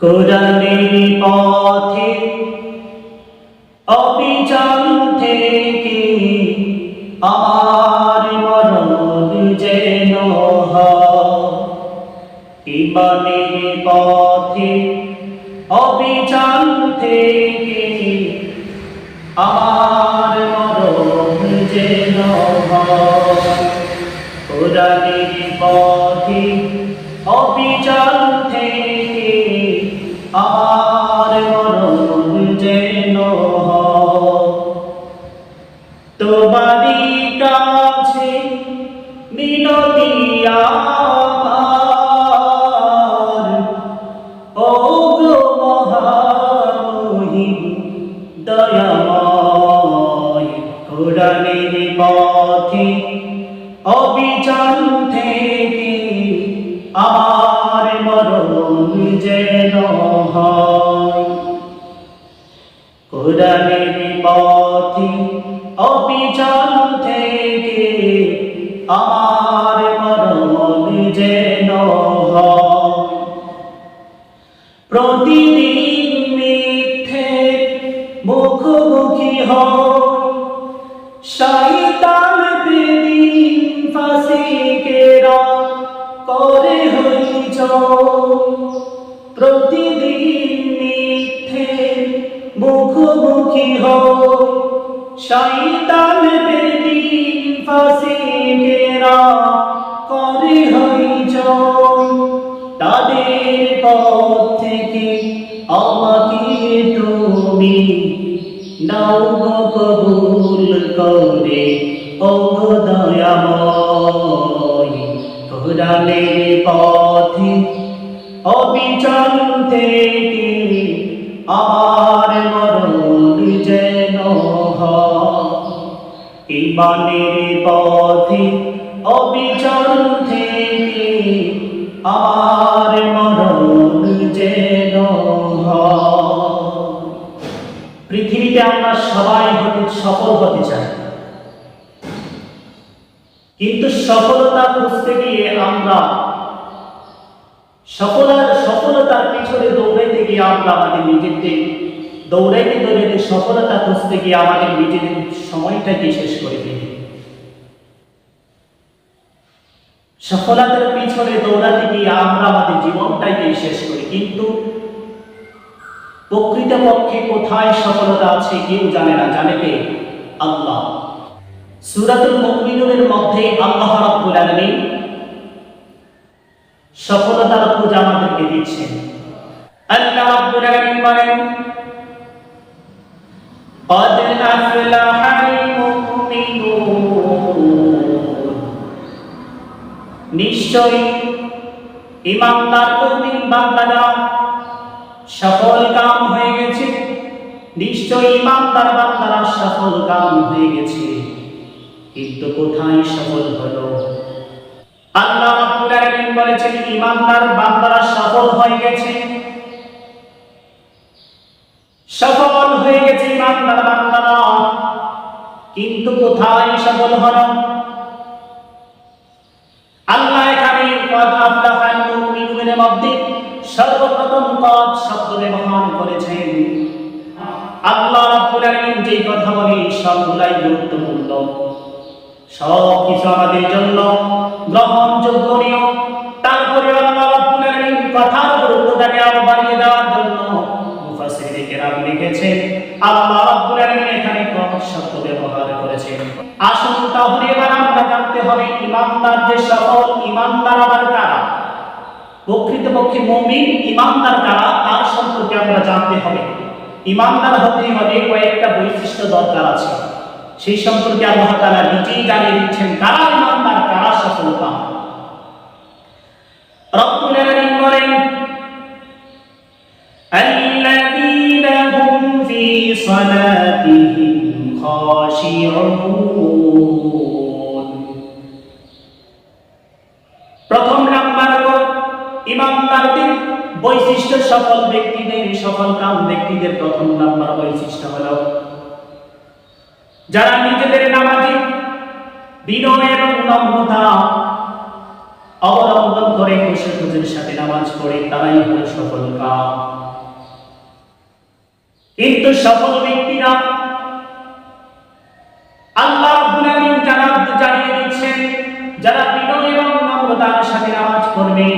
কোরআনের পথে অবিচল থেকে আমার মরণ যেন হয়। ঈমানের পথে অবিচল থেকে আমার মরণ যেন হয়। কোরআনের পথে অবিচল থেকে আমার মরণ যেন হয়। তোমারই কাছে মিনতি আমার, ও গো মহামহিম দয়াময়। কোরআনের পথে অবিচল থেকে আমার মরণ যেন হয়। কোরআনের পথে অবিচল থেকে আমার মরণ যেন হয়। প্রতিদিন মিথ্যে মুখোমুখি হয়, শয়তান প্রতিদিন ফাসিকেরা করে হইচই। প্রতিদিন মিথ্যে মুখোমুখি হয়, শয়তান প্রতিদিন ফাসিকেরা করে হইচই। তাদের পথ থেকে আমাকে তুমি নাও গো কবুল করে, ও গো দয়াময়। কোরআনের পথে অবিচল থেকে আমার মরণ যেন হয়। ঈমানের পথে অবিচল থেকে আমার মরণ যেন হয়। পৃথিবীতে আমরা সবাই সফল হতে চাই, কিন্তু সফলতা খুঁজতে গিয়ে আমরা সফলতার পিছনে দৌড়াইতে গিয়ে আমরা আমাদের নিজেদের দৌড়াইতে সফলতা খুঁজতে গিয়ে আমাদের নিজেদের সময়টাকে শেষ করে দিই। সফলতার পিছনে দৌড়াতে গিয়ে আমরা আমাদের জীবনটাকে শেষ করি, কিন্তু প্রকৃতপক্ষে কোথায় সফলতা আছে কেউ জানে না, জানে কে? আল্লাহ। সূরাতুল মুমিনুনের মধ্যে আল্লাহ রাব্বুল আলামিন সফলতার খোঁজ আমাদেরকে দিচ্ছেন। আল্লাহ রাব্বুল আলামিন বলেন, قد أفلح المؤمنون। নিশ্চয়ই ঈমানদার মুমিন বান্দারা সফল কাম হয়ে গেছে। নিশ্চয়ই ঈমানদার বান্দারা সফল কাম হয়ে গেছে, কিন্তু কোথায় সফল হলো? আল্লাহ রাব্বুল আলামিন বলেছেন ঈমানদার বান্দারা সফল হয়ে গেছে, সফল হয়ে গেছে ঈমানদার বান্দারা, কিন্তু কোথায় সফল হলো? আল্লাহ এখানে কদ আফলাহাল মুমিনুনের মধ্যে সর্বপ্রথম কদ শব্দ ব্যবহার করেছেন। আল্লাহ রাব্বুল আলামিন যেই কথা বলে সবগুলাই গুরুত্বপূর্ণ, সব কিছু আমাদের জন্য গ্রহণযোগ্য নিয়ম। তারপরে আল্লাহ রাব্বুল আলামিন কথার গুরুত্বটাকে আরো বাড়িয়ে দেওয়ার জন্য মুফাসসিরিনে কেরাম লিখেছেন আল্লাহ রাব্বুল আলামিন এখানে কদ শব্দ ব্যবহার করেছেন। আসুন তাহলে এবার আমরা জানতে হবে ঈমানদার যে সফল, ঈমানদার আবার কারা? প্রকৃতপক্ষে মুমিন ঈমানদার কারা তার সম্পর্কে আমরা জানতে হবে। ঈমানদার হতে হলে কয়েকটা বৈশিষ্ট্য দরকার আছে, সেই সম্পর্কে আল্লাহ তাআলা নিজেই জানিয়ে দিচ্ছেন কারা ঈমানদার, কারা সফলতা। রব্বুল আলামিন বলেন, আল্লাযীনা হুম ফী সালাতিহিম খাশিউন। প্রথম নাম্বার ঈমানদারদের বৈশিষ্ট্য, সফল ব্যক্তিদের, সফল কাম ব্যক্তিদের প্রথম নাম্বার বৈশিষ্ট্য হলো যারা নিজেদের নামাজে বিনয় এবং নম্রতা অবলম্বন করে খুশুখুজুর সাথে নামাজ পড়ে তারাই হলো সফল কাম। কিন্তু সফল ব্যক্তিরা আল্লাহ রাব্বুল আলামিন জানিয়ে দিচ্ছেন, যারা বিনয় এবং নম্রতার সাথে নামাজ পড়বে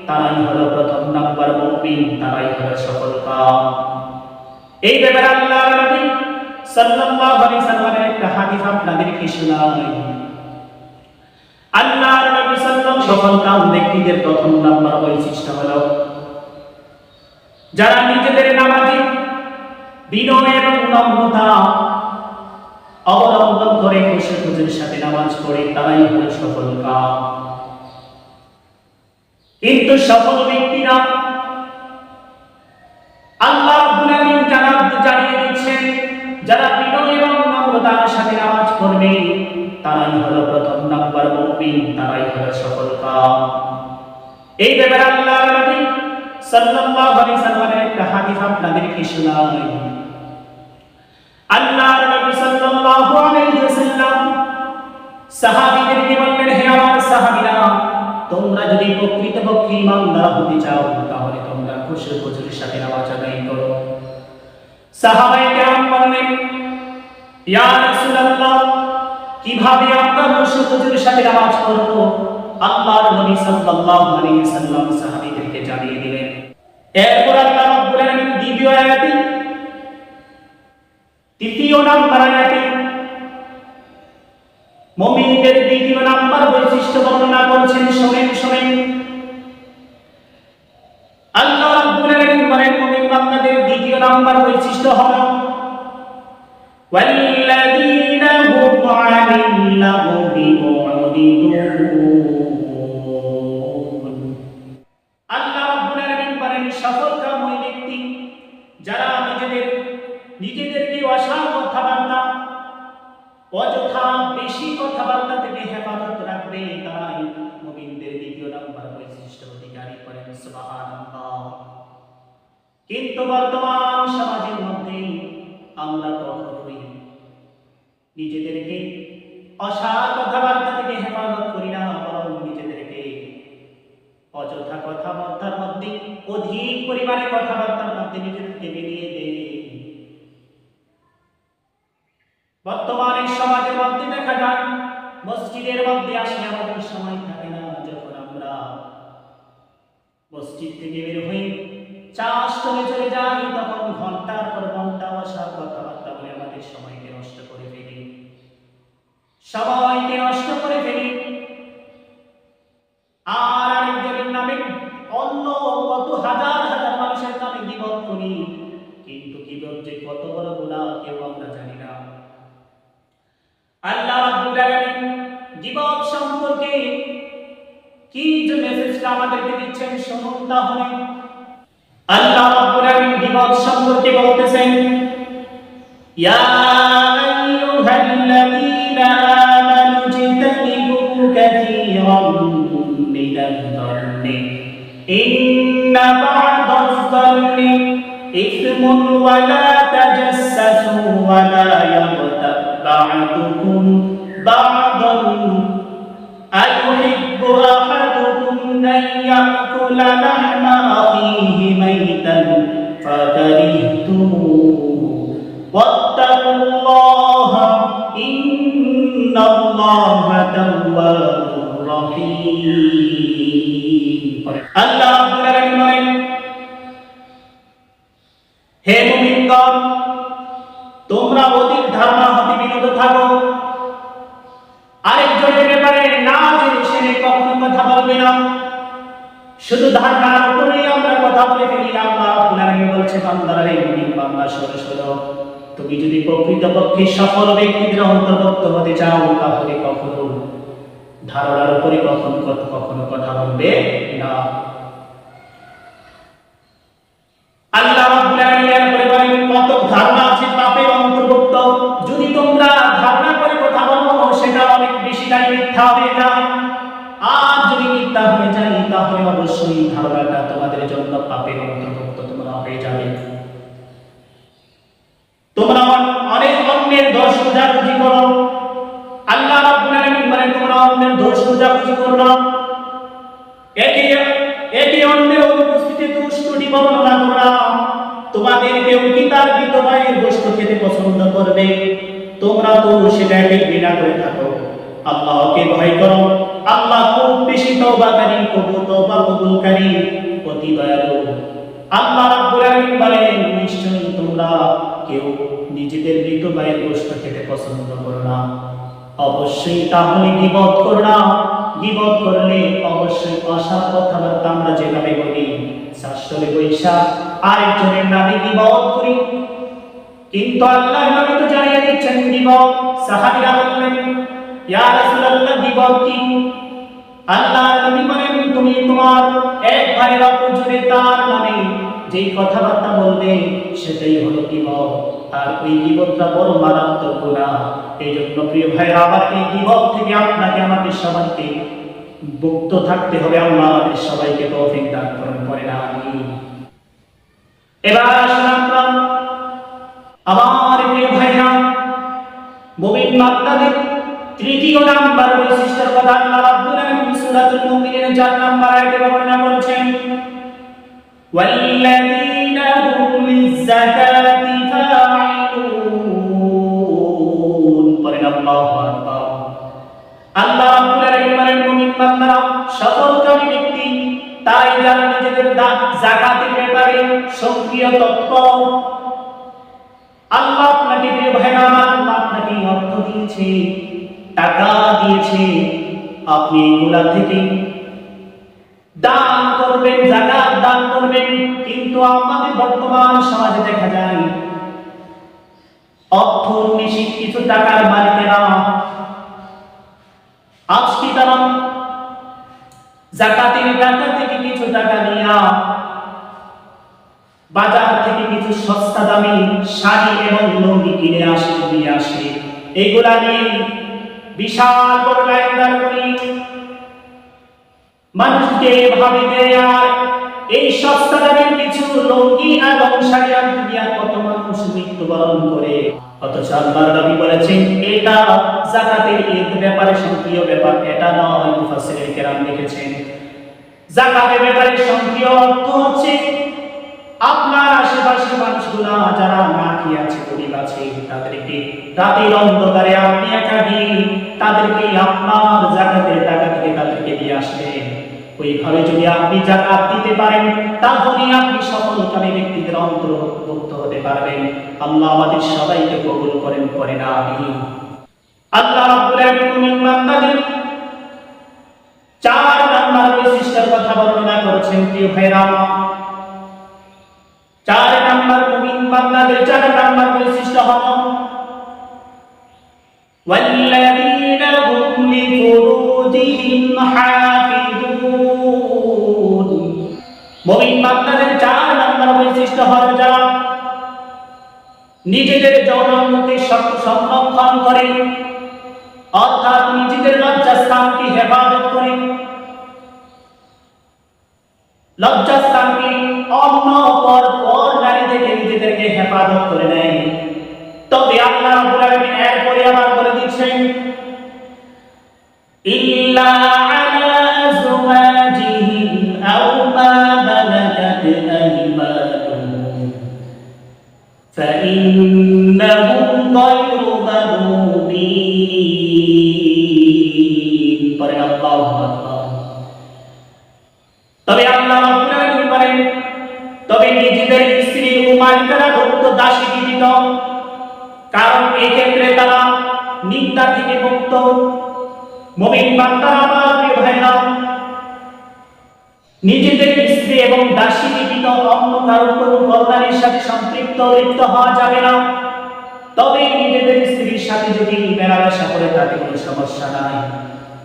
তারাই হলো প্রথম নাম্বার মুমিন, তারাই হলো সফল কাম। এই ব্যাপারে আল্লাহর নবী সাল্লাল্লাহু আলাইহি সাল্লামের একটা হাদিস আপনাদেরকে শোনাই। আল্লাহর নবী সাল্লাল্লাহু সফল কাম ব্যক্তিদের প্রথম নাম্বার বৈশিষ্ট্য হলো যারা নিজেদের নামাজে বিনয় এবং নম্রতা অবলম্বন করে খুশুখুজুর সাথে নামাজ পড়ে তারাই হলো সফল কাম। কিন্তু সফল ব্যক্তিরা আল্লাহ রাব্বুল আলামিন জানিয়ে দিচ্ছেন, যারা বিনয় এবং নম্রতার সাথে নামাজ পড়বে তারাই হলো প্রথম নাম্বার মুমিন, তারাই হলো সফল কাম। এই ব্যাপারে আল্লাহর নবী সাল্লাল্লাহু আলাইহি সাল্লামের একটা হাদিস আপনাদেরকে শোনাই। আল্লাহর নবী সাল্লাল্লাহু আলাইহি ওয়াসাল্লাম সাহাবীদেরকে বললেন, হে আমার সাহাবীরা, তোমরা যদি প্রকৃতপক্ষে ঈমানদার হতে চাও তাহলে তোমরা খুশুখুজুর সাথে নামাজ আদায় করো। সাহাবায়ে কেরাম বললেন, ইয়া রাসূলুল্লাহ, কিভাবে আমরা খুশুখুজুর সাথে নামাজ পড়ব? আল্লাহর নবী সাল্লাল্লাহু আলাইহি ওয়াসাল্লাম সাহাবীদেরকে জানিয়ে দিলেন। এরপর আল্লাহ রাব্বুল আলামিন তৃতীয় নাম্বার আয়াতে মুমিনদের দ্বিতীয় নাম্বার বৈশিষ্ট্য বর্ণনা করছেন। শুনেন আল্লাহ রাব্বুল আলামিন বলেন, মুমিন বান্দাদের দ্বিতীয় নাম্বার বৈশিষ্ট্য হলো ওয়াল্লাযীনা হুম আনিল লাগবি মুরিদুন। আল্লাহ রাব্বুল আলামিন বলেন, সফল কাম ওই ব্যক্তি যারা নিজেদেরকে অসার কথাবার্তা, অযথা বেশি কথাবার্তা থেকে হেফাজত রাখবে, তারাই মুমিনদের দ্বিতীয় নাম্বার বৈশিষ্ট্য অধিকারী। করেন সুবহানাল্লাহ। কিন্তু বর্তমান সমাজের মধ্যে আমরা কখনোই নিজেদেরকে অসার কথাবার্তা থেকে হেফাজত করি না, বরং নিজেদেরকে অযথা কথাবার্তার মধ্যে, অধিক পরিমাণে কথাবার্তার মধ্যে নিজেদেরকে মিলিয়ে দেই। বর্তমানে সমাজের মধ্যে দেখা যায় মসজিদের মধ্যে আসলে আমাদের সময় থাকে না। যখন আমরা মসজিদ থেকে বের হয়ে চাষ করে চলে যাই, তখন ঘন্টার পর ঘন্টা অসার কথাবার্তা বলে আমাদের সময়কে নষ্ট করে ফেলি। আর আরেকজনের নামে অন্য কত হাজার হাজার মানুষের নামে গীবত করি, কিন্তু গীবত যে কত বড় গুনাহ কেউ আমরা জানি না। আল্লাহ রাব্বুল আলামিন গীবত সম্পর্কে কি যে মেসেজটা আমাদেরকে দিচ্ছেন শুনুন তাহলে। আল্লাহ রাব্বুল আলামিন গীবত সম্পর্কে বলতেছেন, ইয়া আইয়ুহাল্লাযীনা আমানু ইজতানিবু কাসীরাম মিনাল যান্নি ইন্না বা'দাজ যান্নি ইসমুন ওয়া লা তাজাসসু ওয়া লা ইয়াগতাব বা'দুকুম বা'দান আইয়ুহিব্বু আহাদুকুম আন ইয়াকুলা লাহমা আখিহি মাইতান ফাকারিহতুমুহু ওয়াত্তাকুল্লাহা ইন্নাল্লাহা তাওয়াবুর রহিম। আল্লাহ রাব্বুল আলামিন বলেন, হে মুমিনগণ, তোমরা অধিক ধারণা হতে বিরত থাকো। আরেকজনের ব্যাপারে না জেনে কখনো কথা বলবে না। শুধু ধারণার উপরেই আমরা কথা বলে ফেলি। আল্লাহ রাব্বুল আলামিন বলছে, বান্দারা, হে মুমিন বান্দা, শোনো, তুমি যদি প্রকৃতপক্ষে সফল ব্যক্তিদের অন্তর্ভুক্ত হতে চাও তাহলে কখনো ধারণার উপরে কখনো কথা বলবে না। আল্লাহ রাব্বুল আলামিন এরপরে বলেন, কত ধারণা আছে পাপের অন্তর্ভুক্ত। যদি তোমরা ধারণা করে কথা বলো সেটা অনেক বেশি মিথ্যা হয়ে যায়। আর যদি মিথ্যা হয়ে যায় তাহলে অবশ্যই ধারণাটা তোমাদের জন্য পাপের অন্তর্ভুক্ত তোমরা হয়ে যাবে। তোমরা অনেক অন্যের দোষ খোঁজাখুঁজি করো। আল্লাহ রাব্বুল আলামিন বলেন, তোমরা অন্যের দোষ খোঁজাখুঁজি করো না। বর্ণনা করলাম, তোমাদের কেউ কি তার মৃত ভাইয়ের গোশত খেতে পছন্দ করবে? তোমরা তো সেটাকে ঘৃণা করে থাকো। আল্লাহকে ভয় করো, আল্লাহ খুব বেশি তওবাকারী, তওবা কবুলকারী, অতি দয়ালু। আল্লাহ রাব্বুল আলামিন বলেন, নিশ্চয়ই তোমরা কেউ নিজেদের মৃত ভাইয়ের গোশত খেতে পছন্দ করো না। অবশ্যই তাহলে গীবত করো না। গীবত করলে অবশ্যই অসৎ কথাবার্তা আমরা যেভাবে বলি, শাস্ত্রে বৈশা আরেকজনের নামে গীবত করি। কিন্তু আল্লাহর নবী তো জানিয়ে দিচ্ছেন গীবত। সাহাবীরা বললেন, ইয়া রাসূলুল্লাহ, গীবত কি? আল্লাহর নবী বলেন, তুমি তোমার এক ভাইয়ের অপরজনের তার নামে যেই কথাবার্তা বলবে সেটাই হলো গীবত। আর ওই গীবতটা বড় মারাত্মক গুনাহ। এই জন্য প্রিয় ভাইরা, আবার এই গীবত থেকে আপনাকে আমাদের সবাইকে মুক্ত থাকতে হবে। আল্লাহ আমাদের সবাইকে তৌফিক দান করুন, পড়েন আমিন। এবার আসুন আমরা আমার প্রিয় ভাইরা, মুমিন বান্দাদের তৃতীয় নাম্বার বৈশিষ্ট্যের কথা আল্লাহ রাব্বুল আলামিন সূরাতুল মুমিনের 4 নম্বর আয়াতে বর্ণনা করেছেন, ওয়াল্লাযীনা হুম লিয-যাকাতি ফাঈলুন। পড়েন আল্লাহু আকবার। আল্লাহ রাব্বুল আলামিন বলেন, মুমিন বান্দারা সতর্ককারী ব্যক্তি তাই যারা নিজেদের যাকাতের ব্যাপারে সক্রিয় তৎপর। আল্লাহ আপনাকে প্রিয় ভাইরা আমার, আল্লাহ আপনাকে অর্থ দিয়েছে, টাকা দিয়েছে, আপনি এগুলা থেকে দান করবেন, যাকাত দান করবেন। কিন্তু আমাদের বর্তমান সমাজে দেখা যায় অর্থনৈতিক কিছু টাকার মালিকেরা আজকে তারা যাকাতের টাকা থেকে কিছু টাকা নিয়ে বাজার থেকে কিছু সস্তা দামি শাড়ি এবং লুঙ্গি কিনে নিয়ে আসে। এগুলা নিয়ে বিশাল বড় লাইনদার করি, মানুষকে ভাবে দেয়। আর এই সস্তা দামের কিছু লুঙ্গি এবং শাড়ি আনতে গিয়ে কত মানুষ মৃত্যুবরণ করে। অথচ আল্লাহর নবী বলেছেন, এটা যাকাতের এক ব্যাপারে সক্রিয় ব্যাপার, এটা নয়। মুফাসসিরিন কেরাম লিখেছেন, যাকাতের ব্যাপারে সক্রিয় অর্থ হচ্ছে আপনার আশেপাশের মানুষগুলা যারা না খেয়ে আছে, গরিব আছে, তাদেরকে রাতের অন্ধকারে আপনি একাকি তাদেরকে আপনার যাকাতের টাকা থেকে তাদেরকে দিয়ে আসবেন। ওইভাবে যদি আপনি যাকাত দিতে পারেন, তাহলে আপনি সফলকামী ব্যক্তিদের অন্তর্ভুক্ত হতে পারবেন। আল্লাহ আমাদের সবাইকে কবুল করেন, পড়েন আমিন। আল্লাহ রাব্বুল আলামিন মুমিন বান্দাদের 4 নম্বর বৈশিষ্ট্যের কথা বর্ণনা করেছেন। প্রিয় ভাইরা, 4 নম্বর মুমিন বান্দাদের 4 নম্বর বৈশিষ্ট্য হলো ওয়াল্লাযীনা হুম লিফুরুজিহিম হাফিজুন। মুমিন বান্দাদের 4 নম্বর বৈশিষ্ট্য হলো যারা নিজেদের যৌনাঙ্গকে সংরক্ষণ করে, অর্থাৎ নিজেদের লজ্জাস্থানকে হেফাজত করে, লজ্জাস্থানকে অন্য পর নারী থেকে নিজেদেরকে হেফাজত করে নেয়। তবে আল্লাহ রাব্বুল আলামিন এরপরে আবার বলে দিচ্ছেন, ইল্লা আলা আযওয়াজিহিম আও মা মালাকাত আইমানুহুম ফাইন্নাহুম গায়রু মালুমিন। পরে আল্লাহু আকবার। তবে আল্লাহ রাব্বুল আলামিন বলেন, তবে নিজেদের স্ত্রী ও মালিকারা ভুক্ত দাসী জীবিত, কারণ এই ক্ষেত্রে তারা নিন্দা থেকে মুক্ত। মুমিন বান্দারা আমার প্রিয় ভাইরা, নিজেদের স্ত্রী এবং দাসী জীবিত, অন্য কারো কোনো কল্যাণের সাথে সম্পৃক্ত লিপ্ত হওয়া যাবে না। তবে নিজেদের স্ত্রীর সাথে যদি মেলামেশা করে তাতে কোনো সমস্যা নাই।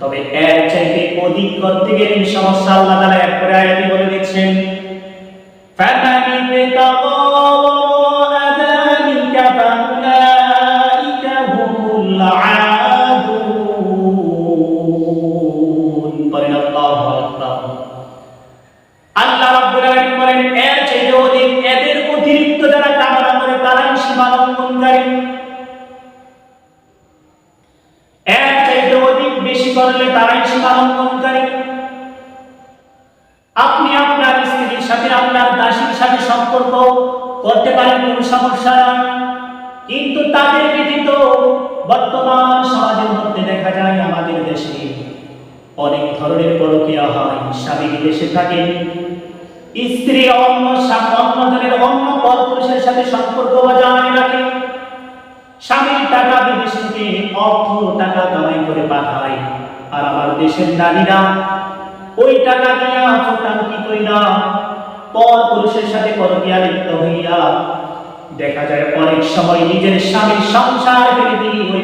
তবে এর চাইতে অধিক করতে গেলে সমস্যা আল্লাহ তাআলা এরপরে আয়াতে বলে দিচ্ছেন, ফামান ইবতাগা ওয়ারা যালিকা ফাউলাইকা হুমুল আদুন। পড়েন আল্লাহু আকবার। আল্লাহ রাব্বুল আলামিন বলেন, এর চাইতে অধিক, এদের অতিরিক্ত যারা কামনা করে তারাই সীমা লঙ্ঘনকারী। এর চাইতে অধিক বেশি করলে তারাই সীমা লঙ্ঘনকারী। আপনি আপনার স্ত্রীর সাথে, আপনার দাসীর সাথে সম্পর্ক করতে পারেন, কোনো সমস্যা নাই। কিন্তু তাদের ব্যতীত বর্তমান সমাজের মধ্যে দেখা যায় আমাদের দেশে অনেক ধরনের পরকীয়া হয়। স্বামী বিদেশে থাকেন, স্ত্রী অন্যজনের অন্য পরপুরুষের সাথে সম্পর্ক বজায় রাখে, স্বামীর টাকা বিদেশ থেকে অর্থ টাকা কামাই করে পাঠায়, আর আমার দেশের নারীরা ওই টাকা দিয়া চোটাঙ্কি কইরা পরপুরুষের সাথে পরকীয়া লিপ্ত হইয়া দেখা যায় অনেক সময় নিজের স্বামীর সংসার ফেলে দিয়ে ওই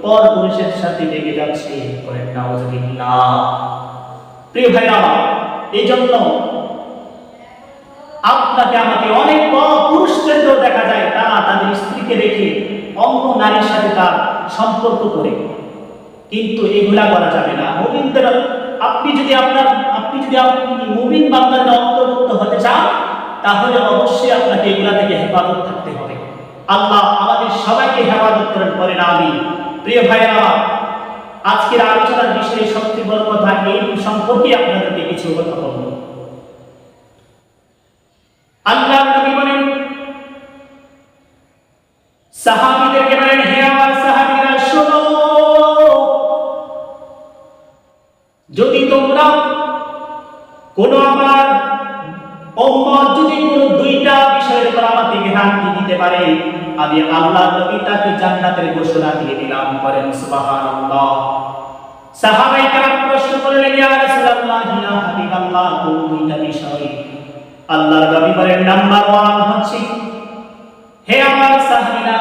পরপুরুষের সাথে লেগে যাচ্ছে। করেন নাউজুবিল্লাহ। প্রিয় ভাইরা, এই জন্য আপনাকে আমাকে অনেক পুরুষদেরকেও দেখা যায় তারা তাদের স্ত্রীকে রেখে অন্য নারীর সাথে তার সম্পর্ক করে, কিন্তু এগুলা করা যাবে না। মুমিনদের আপনি যদি মুমিন বান্দাদের অন্তর্ভুক্ত হতে চান, তাহলে অবশ্যই আপনাকে এগুলা থেকে হেফাজত থাকতে হবে। আল্লাহ আমাদের সবাইকে হেফাজত করেন, বলেন আমিন। প্রিয় ভাইরা, আজকের আলোচনার বিষয়ে সবচেয়ে বড় কথা এই সম্পর্কে আপনাদেরকে কিছু কথা বলব। আল্লাহ নবী বলেন, সাহাবীদেরকে বলেন, হে আমার সাহাবীরা শোনো, যদি তোমরা কোন আমার উম্মত যদি কোন দুইটা বিষয়ের উপর আমাকে গ্যারান্টি দিতে পারে, আমি আল্লাহর নবী তাকে জান্নাতের ঘোষণা দিয়ে দিলাম। বলেন সুবহানাল্লাহ। সাহাবায়ে কেরাম প্রশ্ন করলেন, ইয়া রাসূলুল্লাহ, ইয়া হাবিবাল্লাহ, কোন দুইটা বিষয়? আল্লাহর নবী বলেন, নাম্বার 1 হচ্ছে, হে আমার সাহাবীরা,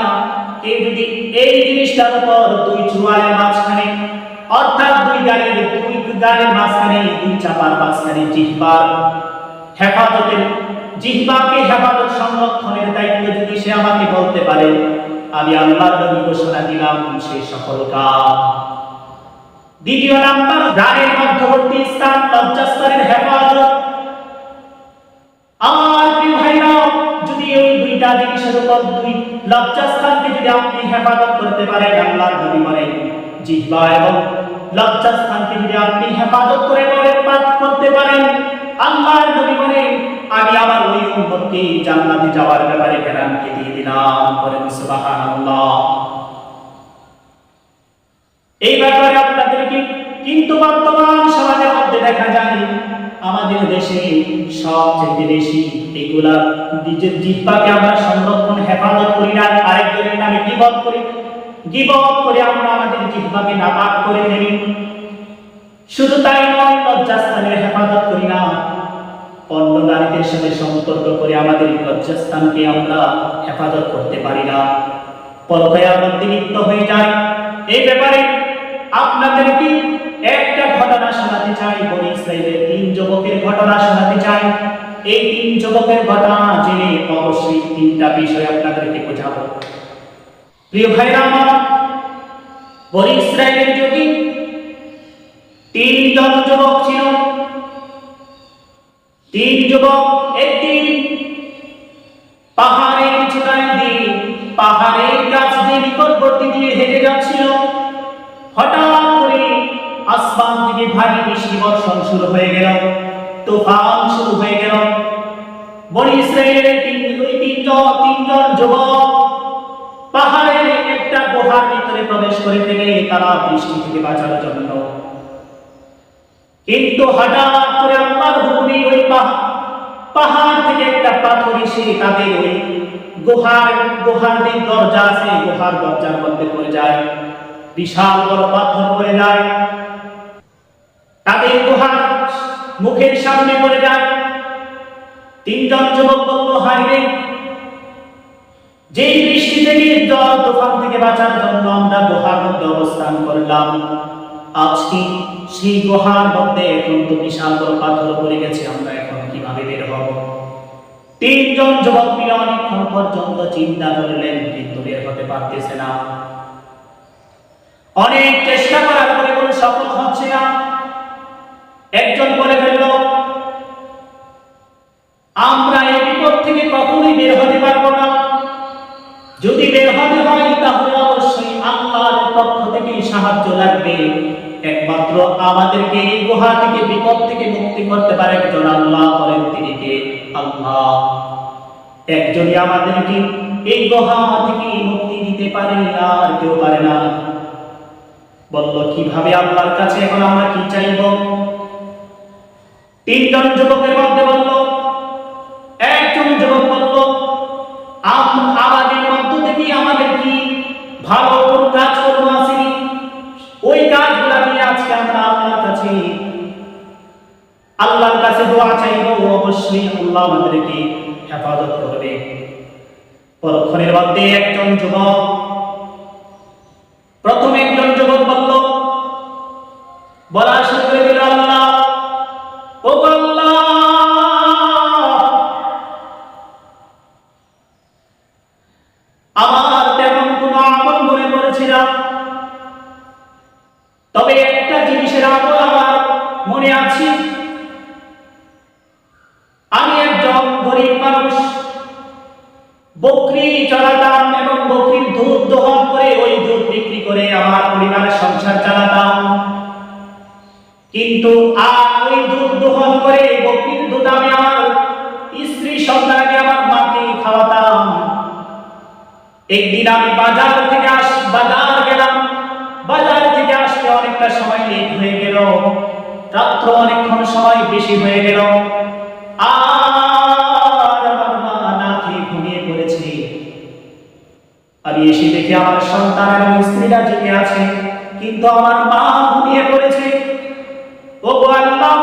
কে যদি এই জিনিসটার উপর দুই জুয়ারের মাঝখানে, অর্থাৎ দুই গালের মাঝখানে, দুই চাপার মাঝখানে জিহ্বাকে হেফাজত সংরক্ষণের দায়িত্ব যদি সে আমাকে বলতে পারে, আমি আল্লাহর নবী ঘোষণা দিলাম সে সফলকাম। দ্বিতীয় নাম্বার, গালের মধ্যবর্তী স্থান লজ্জাস্থানের হেফাজত। আমার প্রিয় ভাইরা, যদি এই দুইটা জিনিসের উপর দুই লজ্জাস্থানকে যদি আপনি হেফাজত করতে পারেন, আল্লাহর নবী বলেন জিহ্বা এবং লজ্জাস্থানকে যদি আপনি হেফাজত করতে পারেন, আল্লাহর নবী বলেন আমি আমার ওই উম্মতকে জান্নাতে যাওয়ার ব্যাপারে গ্যারান্টি দিয়ে দিলাম। বলেন সুবহানাল্লাহ। এই ব্যাপারে আপনাদেরকে কিন্তু বর্তমান সমাজের মধ্যে দেখা যায় আমাদের দেশে সবচেয়ে বেশি এগুলা নিজের জিহ্বাকে আমরা সংরক্ষণ হেফাজত করি না, আরেকজনের নামে গীবত করে আমরা আমাদের জিহ্বাকে নাপাক করে ফেলি। শুধু তাই নয়, লজ্জাস্থানের হেফাজত করি না, অন্য নারীদের সাথে সম্পর্ক করে আমাদের লজ্জাস্থানকে আমরা হেফাজত করতে পারি না, পরকীয়ার মধ্যে লিপ্ত হয়ে যায়। এই ব্যাপারে আপনাদেরকে একটা ঘটনা শোনাতে চাই, বনি ইসরাইলের 3 যুবকের ঘটনা শোনাতে চাই। এই 3 যুবকের ঘটনা জেনে অবশ্যই 3টা বিষয় আপনাদেরকে বোঝাবো। প্রিয় ভাইরা আমার, বনি ইসরাইলের যুগে 3 জন যুবক ছিল। 3 যুবক একদিন পাহাড়ের চূড়ায় দিয়ে পাহাড়ের গাছ দিয়ে নিকটবর্তী দিয়ে হেঁটে যাচ্ছিল। হঠাৎ করে আসমান থেকে ভারী বৃষ্টি বর্ষণ শুরু হয়ে গেল, তুফান শুরু হয়ে গেল। বনি ইসরাইলের 3 জন যুবক পাহাড়ের একটা গুহার ভিতরে প্রবেশ করে ফেলে তারা বৃষ্টি থেকে বাঁচার জন্য। কিন্তু হঠাৎ করে আল্লাহর হুকুমে ওই পাহাড় থেকে একটা পাথর এসে তাদের ওই গুহার যে দরজা আছে, গুহার দরজার মধ্যে পড়ে যায়। বিশাল বড় পাথর পড়ে যায়, তাদের গুহার মুখের সামনে পড়ে যায়। 3 জন যুবক বলল, হায় রে, যেই বৃষ্টি থেকে জল তুফান থেকে বাঁচার জন্য আমরা গুহার মধ্যে অবস্থান করলাম, আজকে সেই গুহার মধ্যে এখন তো বিশাল বড় পাথর পড়ে গেছে, আমরা এখন কিভাবে বের হব? 3 জন যুবক মিলে অনেকক্ষণ পর্যন্ত চিন্তা করলেন, কিন্তু বের হতে পারতেছে না। অনেক চেষ্টা করার পরে কোনো সফল হচ্ছে না। একজন বলে ফেলল, আমরা এই বিপদ থেকে কখনোই বের হতে পারবো না। যদি বের হতে হয় তাহলে অবশ্যই আল্লাহর পক্ষ থেকে সাহায্য লাগবে। একমাত্র আমাদেরকে এই গুহা থেকে বিপদ থেকে মুক্তি করতে পারে একজন আল্লাহ। বলেন তিনি কে? আল্লাহ। একজনই আমাদেরকে এই গুহা থেকে মুক্তি দিতে পারে, আর কেউ পারে না। বলল কিভাবে আল্লাহর কাছে এখন আমরা কি চাইব? তিনজন যুবকের মধ্যে বলল, একজন যুবক বলল আমাদের মধ্য থেকে আমাদের কি ভালো কোন কাজ করবো আসেনি, ওই কাজগুলা নিয়ে আজকে আমরা আল্লাহর কাছে দোয়া চাইবো, অবশ্যই আল্লাহ আমাদেরকে হেফাজত করবে। পরক্ষণের মধ্যে একজন যুবক, প্রথমে একজন যুবক বলা শুরু করে দিল, আল্লাহ, ও আল্লাহ, আমার তেমন কোন আমল মনে পড়েছে না, তবে একটা জিনিসের আমল আমার মনে আছে। আমি একজন গরিব মানুষ, বকরি চড়াতাম এবং বকরির দুধ দহন করে ওই দুধ বিক্রি করে আমার পরিবারের সংসার চালাতাম। কিন্তু আর ওই দুধ দহন করে বকরির দুধ আমি আমার স্ত্রী সন্তানকে, আমার মাকে খাওয়াতাম। একদিন আমি বাজার গেলাম, বাজার থেকে আসতে অনেকটা সময় লেট হয়ে গেল, রাত্র অনেকক্ষণ সময় বেশি হয়ে গেল, আর আমার মা না খেয়ে ঘুমিয়ে পড়েছে। আমি এসে দেখি আমার সন্তান এবং স্ত্রীরা জেগে আছে, কিন্তু আমার মা ঘুমিয়ে পড়েছে। ও আল্লাহ,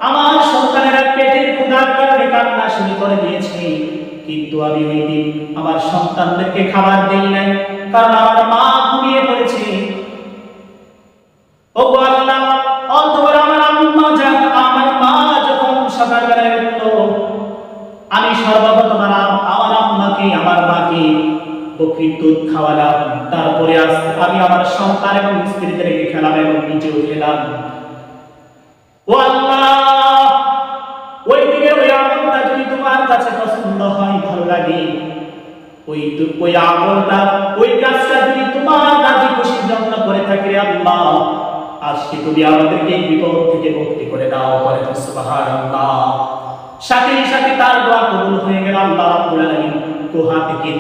আমার সন্তানেরা পেটের ক্ষুধার কারণে কান্না শুরু করে দিয়েছে, কিন্তু আমি ওই দিন আমার সন্তানদেরকে খাবার দেই নাই, কারণ আমার মা ঘুমিয়ে পড়েছে। ও আল্লাহ, অন্তর আমার মা যখন সকালবেলায় উঠলো, আমি সর্বপ্রথম আমার আম্মাকে, আমার মাকে বকরির দুধ খাওয়ালাম। তারপরে আমি আমার সন্তান এবং স্ত্রীদেরকে খেলাম এবং নিজেও খেলাম। ও আল্লাহ, ওই দিকে ওই আমলটা যদি তোমার কাছে পছন্দ হয়, ভালো লাগে, ওই আমলটা, ওই কাজটা যদি তোমার রাজি খুশির জন্য করে থাকি, আল্লাহ, আজকে তুমি আমাদেরকে এই বিপদ থেকে মুক্তি করে দাও। বলেন সুবহানাল্লাহ। সাথে সাথে তার দোয়া কবুল হয়ে গেল। আল্লাহ রাব্বুল আলামিন গুহা থেকে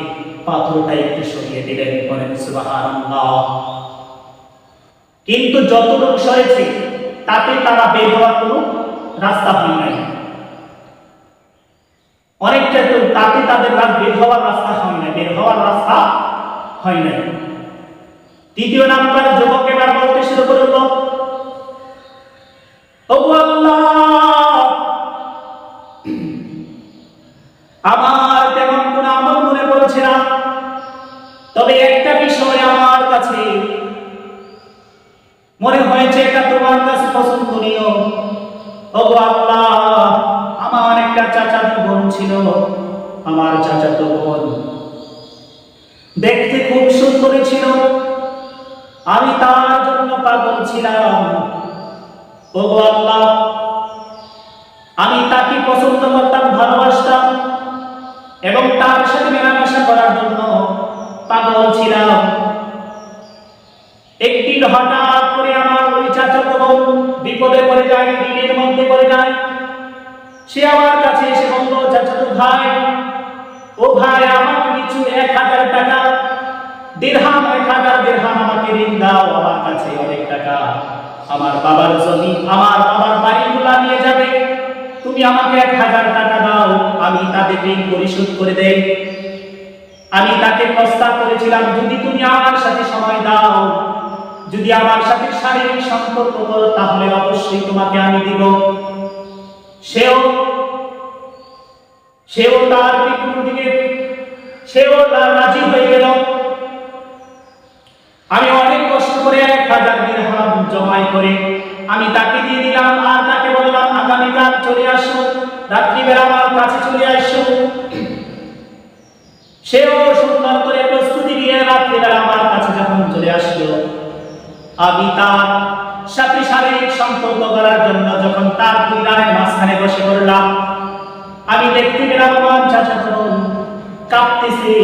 পাথরটা একটু সরিয়ে দিলেন। বলেন সুবহানাল্লাহ। কিন্তু যতটুকু সরেছে তাতে তারা বের হওয়ার কোনো রাস্তা হয় নাই। অনেকটা তো তাতে তাদের বের হওয়ার রাস্তা হয় নাই। তৃতীয় নাম্বার যুবক এবার বলতে শুরু করল, ও আল্লাহ, আমার তেমন কোন আমল মনে পড়ছে না, তবে একটা বিষয় আমার কাছে মনে হয়েছে, এটা তোমার কাছে পছন্দনীয়। ও আল্লাহ, আমার একটা চাচাতো বোন ছিল, আমার চাচাতো বোন দেখতে খুব সুন্দর ছিল, আমি তার জন্য পাগল ছিলাম। ও আল্লাহ, আমি তাকে পছন্দ করতাম, ভালোবাসতাম এবং তার সাথে মেলামেশা করার জন্য পাগল ছিলাম। একদিন হঠাৎ করে আমার ওই চাচাতো বোন বিপদে পড়ে যায়, ঋণের মধ্যে পড়ে যায়। সে আমার কাছে এসে বলল, চাচাতো ভাই, ও ভাই, আমাকে কিছু 1000 টাকা দিরহাম, 1000 দিরহাম আমাকে ঋণ দাও, আমার কাছে অনেক টাকা, আমার বাবার জমি, আমার বাবার বাড়িগুলো নিয়ে যাবে, তুমি আমাকে 1000 টাকা দাও, আমি তাদের ঋণ পরিশোধ করে দেই। আমি তাকে প্রস্তাব করেছিলাম, যদি তুমি আমার সাথে সময় দাও, যদি আমার সাথে শারীরিক সম্পর্ক করো, তাহলে অবশ্যই তোমাকে আমি দিব। সেও তার দিকে রাজি হয়ে গেল। আমি অনেক কষ্ট করে 1000 দিরহাম জমাই করে আমি তাকে দিয়ে দিলাম, আর তাকে বললাম, আগামীকাল চলে আসো, রাত্রিবেলা আমার কাছে চলে আসো। সেও সুন্দর করে প্রস্তুতি নিয়ে রাত্রিবেলা আমার কাছে যখন চলে আসলো, আমি তার সাথে শারীরিক সম্পর্ক করার জন্য যখন তার পরিবারের মাঝখানে বসে পড়লাম, আমি দেখতে পেলাম আমার চাচাতো বোন কাঁদতেছে।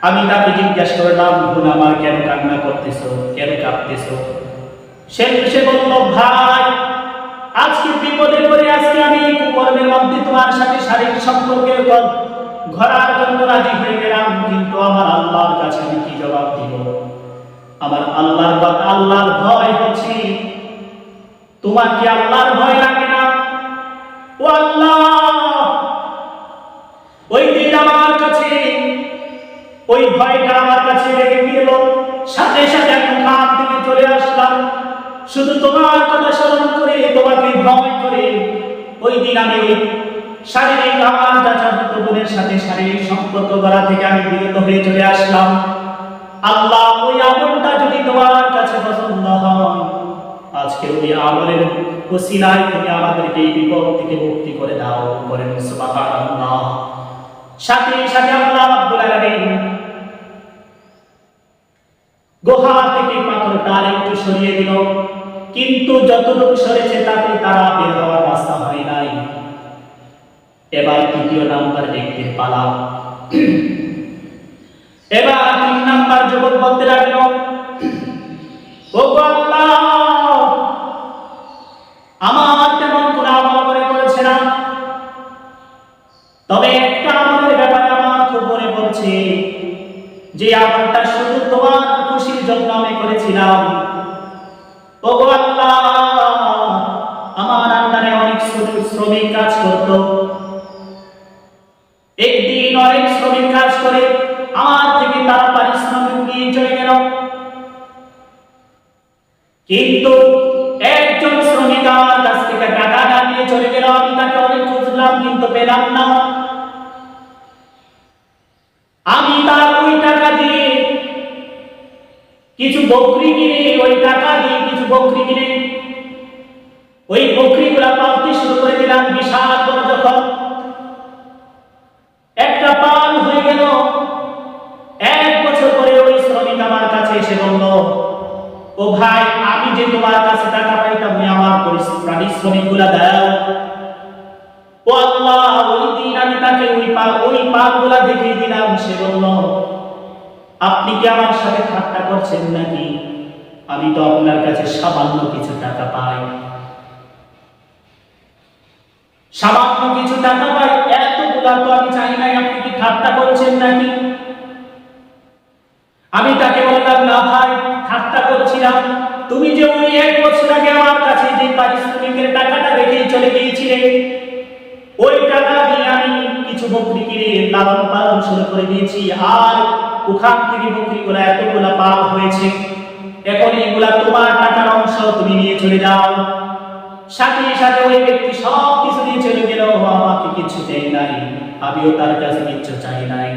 আমি তাকে জিজ্ঞাসা করলাম, বোন আমার, কেন কান্না করতেছো, কেন কাঁদতেছো? সে বলল, ভাই আজকে বিপদে পড়ে আজকে আমি কুকর্মের মধ্যে তোমার সাথে শারীরিক সম্পর্কের ঘরার জন্য রাজি হয়ে গেলাম, কিন্তু আমার আল্লাহর কাছে আমি কি জবাব দিব? আমার আল্লাহর ভয় হচ্ছে। তোমার কি আল্লাহর ভয় লাগে না? ও আল্লাহ, ওই দিন আমার কাছে ওই ভয়টা আমার কাছে লেগে গেল, সাথে সাথে আমি মুখাম থেকে চলে আসলাম, শুধু তোমার কথা স্মরণ করে, তোমাকে ভয় করে। ওই দিন আমি ওই শারীরিক আমার চাচাতো বোনের সাথে শারীরিক সম্পর্ক করা থেকে আমি বিরত হয়ে চলে আসলাম। আল্লাহ, ওই আমলটা যদি তোমার কাছে পছন্দ হয়, আজকে ওই আমলের ওসিলায় তুমি আমাদেরকে এই বিপদ থেকে মুক্তি করে দাও। বলেন সুবহানাল্লাহ। সাথে সাথে আল্লাহ রাব্বুল আলামিন গুহা থেকে পাথরটা একটু সরিয়ে দিল, কিন্তু যতটুকু সরেছে তাতে তারা বের হওয়ার রাস্তা হয় নাই। এবার তৃতীয় নাম্বার ব্যক্তির পালা। এবার 3 নাম্বার যুবক বলতে লাগলো, ও আল্লাহ, আমার তেমন কোনো আমল মনে পড়ছে না, তবে একটা আমলের ব্যাপারে আমার খুব মনে পড়ছে, যে আমলটা শুধু তোমার খুশির জন্য আমি করেছিলাম। ও আল্লাহ, আমার আন্ডারে অনেক শ্রমিক কাজ করত। একদিন অনেক শ্রমিক কাজ করে আমার থেকে তারা পারিশ্রমিক নিয়ে চলে গেল, কিন্তু একজন শ্রমিক আমার কাছ থেকে টাকা নিয়ে চলে গেল। আমি তাকে অনেক খুঁজলাম কিন্তু পেলাম না। আমি তার ওই টাকা দিয়ে কিছু বকরি কিনে, ওই টাকা দিয়ে কিছু বকরি কিনে ওই বকরিগুলা পালতে শুরু করে দিলাম। বিশাল বড় যখন একটা পাল হয়ে গেল, 1 বছর পরে ওই শ্রমিক আমার কাছে এসে বলল, ও ভাই, আমি যে তোমার কাছে টাকা পাইতাম, আমার পারিশ্রমিকগুলা দাও। ও আল্লাহ, ওই দিন আমি তাকে ওই পালগুলা দেখিয়ে দিলাম। সে বলল, আপনি কি আমার সাথে ঠাট্টা করছেন নাকি? আমি তো আপনার কাছে সামান্য কিছু টাকা পাই, সামান্য কিছু টাকা পাই, এতগুলা তো আমি চাই নাই, আপনি কি ঠাট্টা করছেন নাকি? আমি তাকে বললাম, না ভাই, ঠাট্টা করছিলাম। তুমি যে ওই 1 বছর আগে আমার কাছে যে পারিশ্রমিকের টাকাটা রেখে চলে গিয়েছিলে, ওই টাকা দিয়ে আমি কিছু বকরি কিনে লালন পালন শুরু করে দিয়েছি, আর ওখান থেকে বকরিগুলা এতগুলা পাল হয়েছে, এখন এগুলা তোমার টাকার অংশ, তুমি নিয়ে চলে যাও। সাথে সাথে ওই ব্যক্তি সব কিছু নিয়ে চলে গেল, আমাকে কিছু দেয় নাই, আমিও তার কাছে কিছু চাই নাই।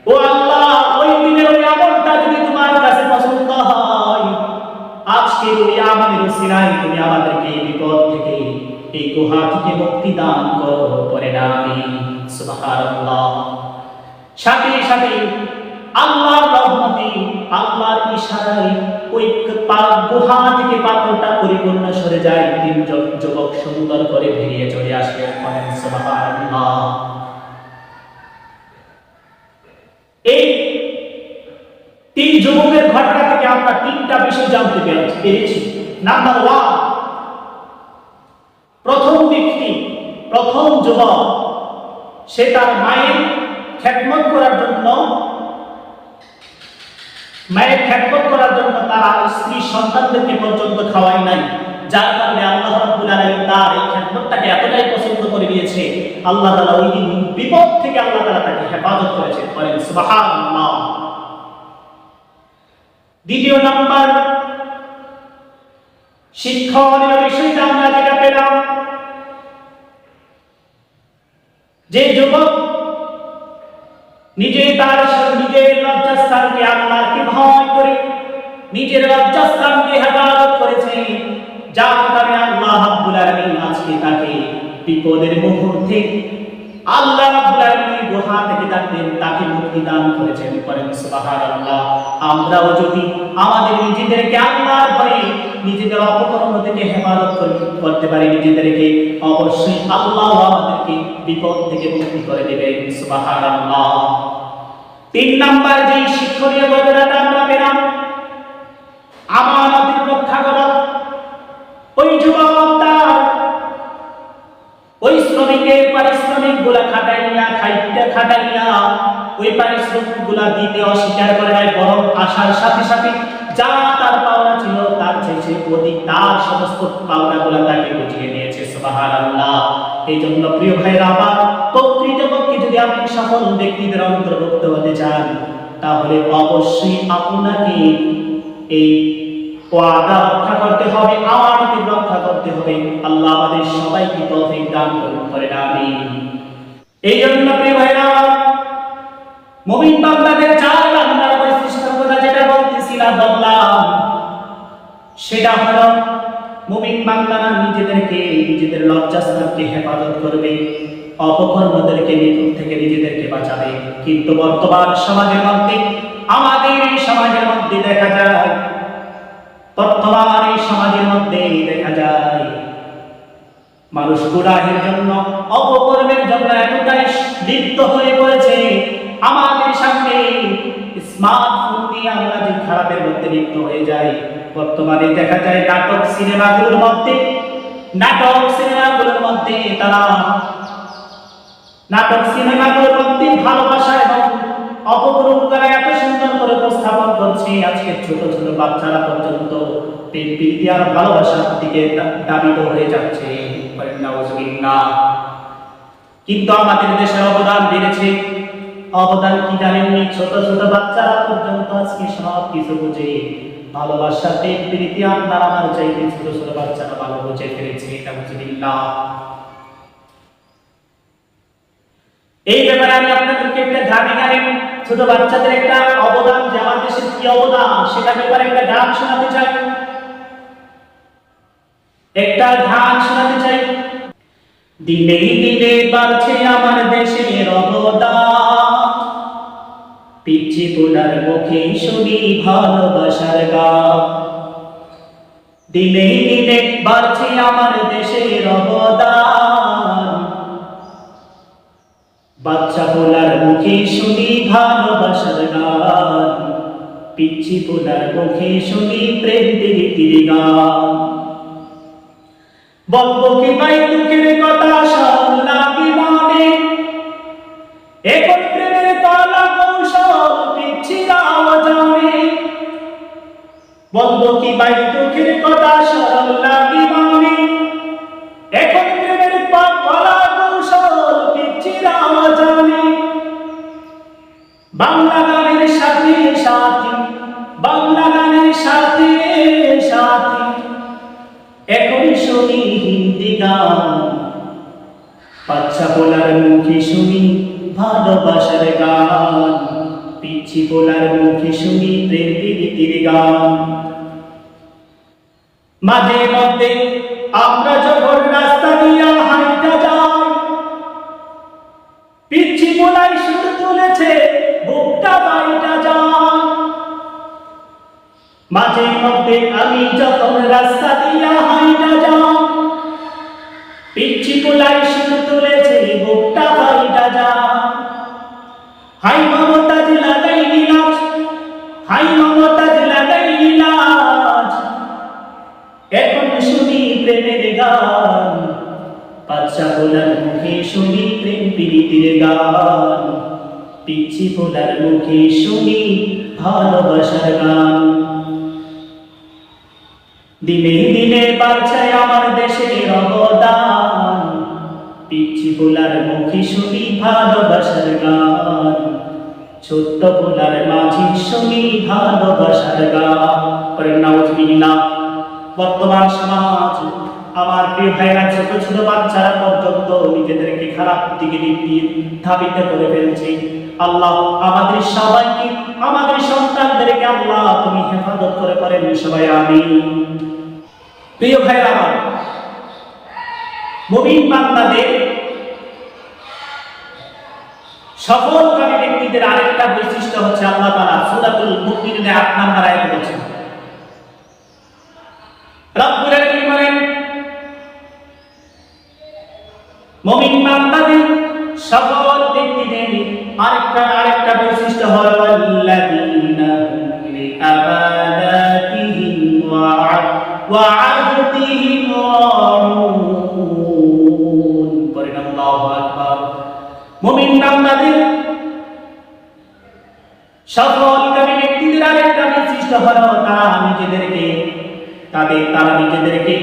ও আল্লাহ, ওই দিনের ওই আমলটা যদি তোমার কাছে পছন্দ হয়, আজকে ওই আমলের উসিলায় তুমি আমাদেরকে এই বিপদ থেকে, এই গুহা থেকে মুক্তি দান করো। পরে আমিন, সুবহানাল্লাহ। সাথে সাথে আল্লাহর রহমতে, আল্লাহর ইশারায় ওই গুহা থেকে পাথরটা পরিপূর্ণ সরে যায়। 3 যুবক সুন্দর করে বেরিয়ে চলে আসে। পড়েন সুবহানাল্লাহ। এই 3 যুবকের ঘটনা থেকে আমরা 3টা বিষয় জানতে পেরেছি। নাম্বার 1, প্রথম ব্যক্তি, প্রথম যুবক, সে তার মায়ের খেদমত করার জন্য তার স্ত্রী সন্তানদেরকে পর্যন্ত খাওয়ায় নাই, যার কারণে আল্লাহ রাব্বুল আলামিন তার এই খেদমতটাকে এতটাই পছন্দ করে দিয়েছে, আল্লাহ তাআলা ওই দিন বিপদ থেকে আল্লাহ তাআলা তাকে হেফাজত করেছে। বলেন সুবহানাল্লাহ। দ্বিতীয় নাম্বার শিক্ষণীয় বিষয়টা আমরা যেটা পেলাম, যে যুবক নিজের লজ্জাস্থানকে, আল্লাহকে ভয় করে নিজের লজ্জাস্থানকে হেফাজত করেছে, যার কারণে আল্লাহ রাব্বুল আলামিন আজকে তাকে বিপদের মুহূর্তে আল্লাহ রাব্বুল আলামিন গুহা থেকে তাকে মুক্তি দান করেছেন। করেন সুবহানাল্লাহ। আমরাও যদি আমাদের নিজেদেরকে আল্লাহর ভয়ে নিজেদের অপকর্ম থেকে হেফাজত করতে পারি নিজেদেরকে, অবশ্যই আল্লাহ আমাদেরকে বিপদ থেকে মুক্তি করে দেবেন। সুবহানাল্লাহ। 3 নাম্বার যে শিক্ষণীয় ঘটনাটা আমরা পেলাম, আমানতের রক্ষা করা। ওই যুবক তার ওই শ্রমিকের পারিশ্রমিক গুলা খাটাইয়া ওই পারিশ্রমিক গুলা দিতে অস্বীকার করে নাই, বরং আসার সাথে সাথে যা তার পাওনা ছিল তার চেয়ে অধিক তার সমস্ত পাওনা গুলা তাকে বুঝিয়ে দিয়েছে। সুবহানাল্লাহ। এই জন্য প্রিয় ভাইরা আমার, প্রকৃতপক্ষে যদি আপনি সফল ব্যক্তিদের অন্তর্ভুক্ত হতে চান, তাহলে অবশ্যই আপনাকে এই ওয়াদা রক্ষা করতে হবে, আমানত রক্ষা করতে হবে। আল্লাহ আমাদের সবাইকে তৌফিক দান করুন, পড়েন আমিন। এই জন্য প্রিয় ভাইরা, মুমিন বান্দাদের চার নাম্বার বৈশিষ্ট্য কথা যেটা বলতেছিলাম বললাম, সেটা হলো মুমিন বান্দারা নিজেদের লজ্জাস্থানকে হেফাজত করবে, অপকর্মদেরকে নিকট থেকে নিজেদেরকে বাঁচাবে। কিন্তু বর্তমান সমাজের মধ্যে, আমাদের এই সমাজের মধ্যে দেখা যায়, মানুষ গুনাহের জন্য, অপকর্মের জন্য এতটাই লিপ্ত হয়ে পড়েছে। আমাদের সামনে স্মার্টফোন দিয়ে আমরা যে খারাপের মধ্যে লিপ্ত হয়ে যাই। বর্তমানে দেখা যায় নাটক সিনেমাগুলোর মধ্যে তারা ভালোবাসা এবং অপকর্ম করা এত সুন্দর করে উপস্থাপন করছে, আজকে ছোট ছোট বাচ্চারা পর্যন্ত প্রেম প্রীতি আর ভালোবাসার দিকে দাবিত হয়ে যাচ্ছে। কিন্তু আমাদের দেশের অবদান বেড়েছে। অবদান কি জানেননি? ছোট ছোট বাচ্চারা পর্যন্ত আজকে সব কিছু বুঝে, ভালোবাসা প্রেম প্রীতি আপনার আমার চাইতে ছোট ছোট বাচ্চারা ভালো বুঝে ফেলেছে। এটা বুঝবিল্লাহ। এই ব্যাপারে আমি আপনাদেরকে একটা গানে ছোট বাচ্চাদের একটা অবদান, যে আমার দেশের কি অবদান, সেটা ব্যাপারে একটা গান শোনাতে চাই, দিনে দিনে বাড়ছে আমার দেশের অবদান, পিচ্ছি পোলার মুখে শুনি ভালোবাসার গান। দিনে দিনে বাড়ছে আমার দেশের অবদান, বাচ্চা পোলার মুখে শুনি ভালোবাসার গান, পিচ্ছি পোলার মুখে শুনি প্রেম প্রীতির গান। বলবো কি ভাই দুঃখের কথা, সব লাগি মনে, এখন প্রেমের কলা কৌশল পিচ্ছিরাও জানে। বলবো কি ভাই দুঃখের কথা, সব লাগি মনে, এখন প্রেমের কলা কৌশল পিচ্ছিরাও জানে। বাংলা গানের সাথে সাথী, বাংলা গানের সাথে সাথী এখন শুনি হিন্দি গান, বাচ্চা পোলার মুখে শুনি ভালোবাসার গান, পিচ্ছি পোলার মুখে শুনি প্রেম প্রীতির গান। মাঝে মধ্যে আমরা যখন রাস্তা দিয়ে হাঁটা যাই, পিচ্ছি পোলাই সুর তুলেছে, বুকটা বাইটা যায়। মাঝে মধ্যে আমি যখন রাস্তা দিয়া হাঁটা যাই, পিচ্ছি পোলাই সুর তুলেছে, বুকটা বাইটা যায়। হাই মমতাজ লাগাই নীলাজ, হাই মমতাজ লাগাই নীলাজ, এখন শুনি প্রেমের গান, বাচ্চা পোলার মুখে শুনি প্রেম প্রীতির গান, পিচ্ছি পোলার মুখে শুনি ভালোবাসার গান। দিনে দিনে বাড়ছে আমার দেশের অবদান, পিচ্ছি পোলার মুখে শুনি ভালোবাসার গান, ছোট্ট পোলার মাঝে শুনি ভালোবাসার গান। নাউজুবিল্লাহ। বর্তমান সমাজ, আমার প্রিয় ভাইরা, ছোট ছোট বাচ্চারা পর্যন্ত নিজেদেরকে খারাপ দিকে ধাবিত করে ফেলছে। আল্লাহ আমাদের সবাইকে, আমাদের সন্তানদেরকে আল্লাহ তুমি হেফাজত করে করেন সবাই আমিন। প্রিয় ভাইরা আমার, মুমিন বান্দাদের, সফলকামী ব্যক্তিদের আরেকটা বৈশিষ্ট্য হচ্ছে আল্লাহ তাআলা সূরাতুল মুমিনুনে ৮ নম্বর আয়াতে বলেছেন, রব্বুল আলামিন বলেন, মুমিন বান্দাদের, সফল ব্যক্তিদের আরেকটা বৈশিষ্ট্য হলো আল্লাযীনা লিআবাদাতিহিম ওয়া আহদিহিম মুমিন বান্দাদের সফলকামী ব্যক্তিদের আরেকটা বৈশিষ্ট্য হলো তারা নিজেদেরকে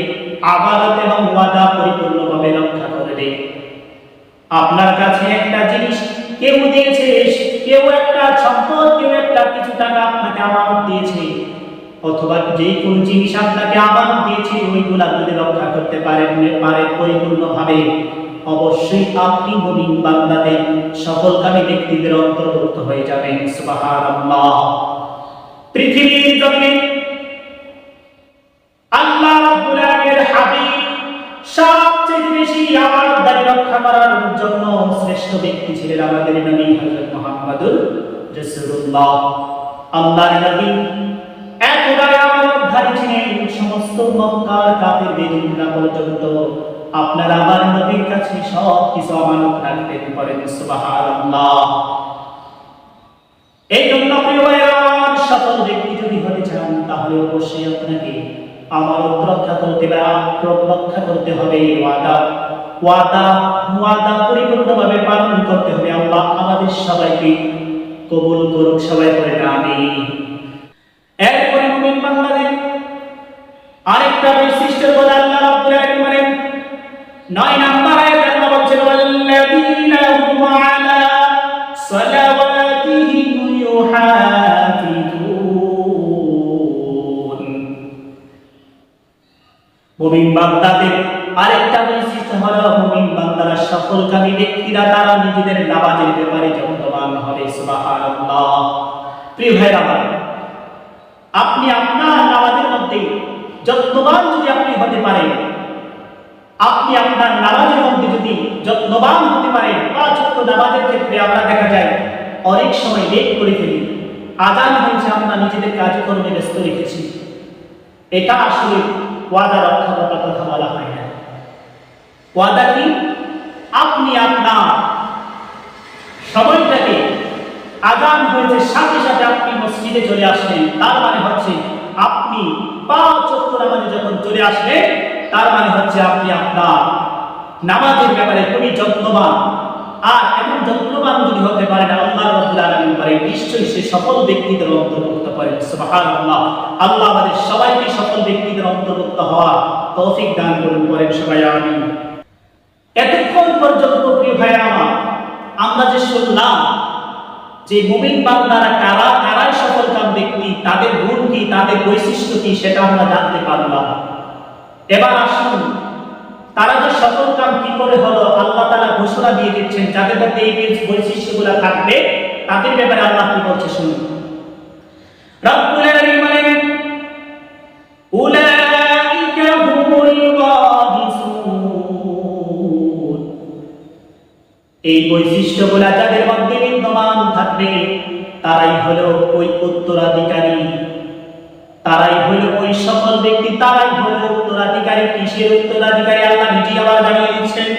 আমানত এবং ওয়াদা পরিপূর্ণভাবে রক্ষা করবে। আপনার কাছে একটা জিনিস কেউ দিয়েছে, কেউ একটা সম্পদ, কেউ একটা কিছু টাকা আপনাকে আমানত দিয়েছে, অথবা যে কোন জিনিস আপনাকে আমানত দিয়েছে, ওইগুলা যদি রক্ষা করতে পারেন পরিপূর্ণভাবে, অবশ্যই আপনি মুমিন বান্দাদের সফলকামী ব্যক্তিদের অন্তর্ভুক্ত হয়ে যাবেন। সুবহানাল্লাহ। পৃথিবীর জমিনে আল্লাহ রাব্বুল আলামিনের হাবিব সবচেয়ে বেশি আমানতদারি রক্ষা করার জন্য শ্রেষ্ঠ ব্যক্তি ছিলেন আমাদের নবী হযরত মুহাম্মদুর রাসূলুল্লাহ। আল্লাহর নবী এতটাই আমানতদারি ছিলেন, সমস্ত মক্কার কাফিরদের নিন্দা পর্যন্ত আপনার আমার নবীর কাছে সব কিছু আমানত রাখতেন। পড়েন সুবহানাল্লাহ। এই জন্য প্রিয় ভাইরা, সফল ব্যক্তি যদি হতে চান তাহলে অবশ্যই আপনাকে আমানত রক্ষা করতে হবে। ওয়াদা পরিপূর্ণভাবে পালন করতে হবে। আল্লাহ আমাদের সবাইকে কবুল করুক। সবাই বলেন আমিন। এরপরে মুমিন বান্দাদের আরেকটা বৈশিষ্ট্য বলে আল্লাহ রাব্বুল আলামিন বলেন 9 নম্বর আয়াতে আল্লাহ বলেন ওয়াল্লাযীনা হুম আলা সালাওয়াতিহিম ইউহাফিজুন। মুমিন বান্দাদের আরেকটা বৈশিষ্ট্য হলো মুমিন বান্দারা সফলকামী ব্যক্তিরা তারা নিজেদের নামাজের ব্যাপারে যত্নবান হবে। সুবহানাল্লাহ। প্রিয় ভাইরা আমার, আপনি আপনার নামাজের মধ্যে যত্নবান যদি আপনি হতে পারেন, আপনি আপনার নামাজের মধ্যে যদি যত্নবান হতে পারেন, 5 ওয়াক্ত নামাজের ক্ষেত্রে আমরা দেখা যায় অনেক সময় লেট করে ফেলি। আযান হয়েছে, আমরা নিজেদের কাজকর্মে ব্যস্ত রেখেছি। এটা আসলে ওয়াদা রক্ষা করার কথা বলা হয় না। ওয়াদা কি? আপনি আপনার সময়টাকে আযান হয়েছে সাথে সাথে আপনি মসজিদে চলে আসলেন, তার মানে হচ্ছে আপনি 5 ওয়াক্ত নামাজে যখন চলে আসলেন, তার মানে হচ্ছে আপনি আপনার নামাজের ব্যাপারে খুবই যত্নবান। আর এমন যত্নবান যদি হতে পারেন, আল্লাহ রাব্বুল আলামিন বলেন নিশ্চয়ই সে সফল ব্যক্তিদের অন্তর্ভুক্ত করেন। সুবহানাল্লাহ। আল্লাহ আমাদের সবাইকে সফল ব্যক্তিদের অন্তর্ভুক্ত হওয়ার তৌফিক দান করুন। বলেন সবাই আমিন। এতক্ষণ পর্যন্ত প্রিয় ভাইরা আমার, আমরা যে শুনলাম যে মুমিন বান্দারা কারাই সফলকাম ব্যক্তি, তাদের গুণ কি, তাদের বৈশিষ্ট্য কি, সেটা আমরা জানতে পারলাম। এবার আসুন, তারা যে সফলকাম কি করে হলো, আল্লাহ তাআলা ঘোষণা দিয়ে দিচ্ছেন যাদের মধ্যে এই বৈশিষ্ট্যগুলো থাকবে তাদের ব্যাপারে আল্লাহ কি বলছে শুনুন। রব্বুল আলামিন বলেন উলাইকা হুমুল ওয়ারিসুন। এই বৈশিষ্ট্যগুলো যাদের মধ্যে বিদ্যমান থাকবে তারাই হলো ওই উত্তরাধিকারী, তারাই হলো ওই সফল ব্যক্তি, তারাই হলো উত্তরাধিকারী। কিসের উত্তরাধিকারী? আল্লাহ নিজে আবার জানিয়ে দিচ্ছেন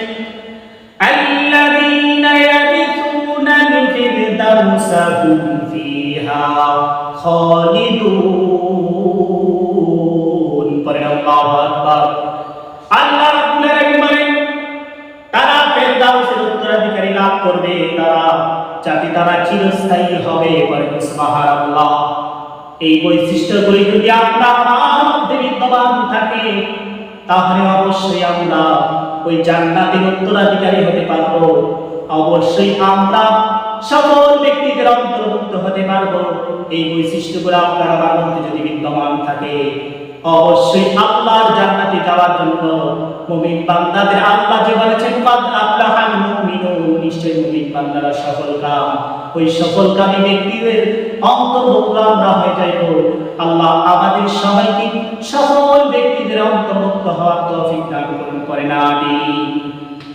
আল্লাযীনা ইয়ারিসুনাল ফিরদাউসা হুম ফিহা খালিদুন। পড়েন আল্লাহু আকবার। আল্লাহ রাব্বুল আলামিন বলেন তারা ফিরদাউসের উত্তরাধিকারী লাভ করবে, তারা চিরস্থায়ী হবে। পড়েন সুবহানাল্লাহ। এই বৈশিষ্ট্যগুলি যদি আপনার মধ্যে বিদ্যমান থাকে তাহলে অবশ্যই আমরা ওই জান্নাতের উত্তরাধিকারী হতে পারবো। অবশ্যই আমরা সফল ব্যক্তিদের অন্তর্ভুক্ত হতে পারবো। এই বৈশিষ্ট্যগুলো আপনার আমার মধ্যে যদি বিদ্যমান থাকে, অবশ্যই আল্লাহর জান্নাতে যাওয়ার জন্য মুমিন বান্দাদের আল্লাহ যে বলেছেন কাদ আফলাহাল মুমিনুন, নিশ্চয়ই মুমিন বান্দারা সফলকাম, ওই সফলকামী ব্যক্তিদের অন্তর্ভুক্ত আমরা হয়ে যাইব। আল্লাহ আমাদের সবাইকে সফল ব্যক্তিদের অন্তর্ভুক্ত হওয়ার তৌফিক দান করুন।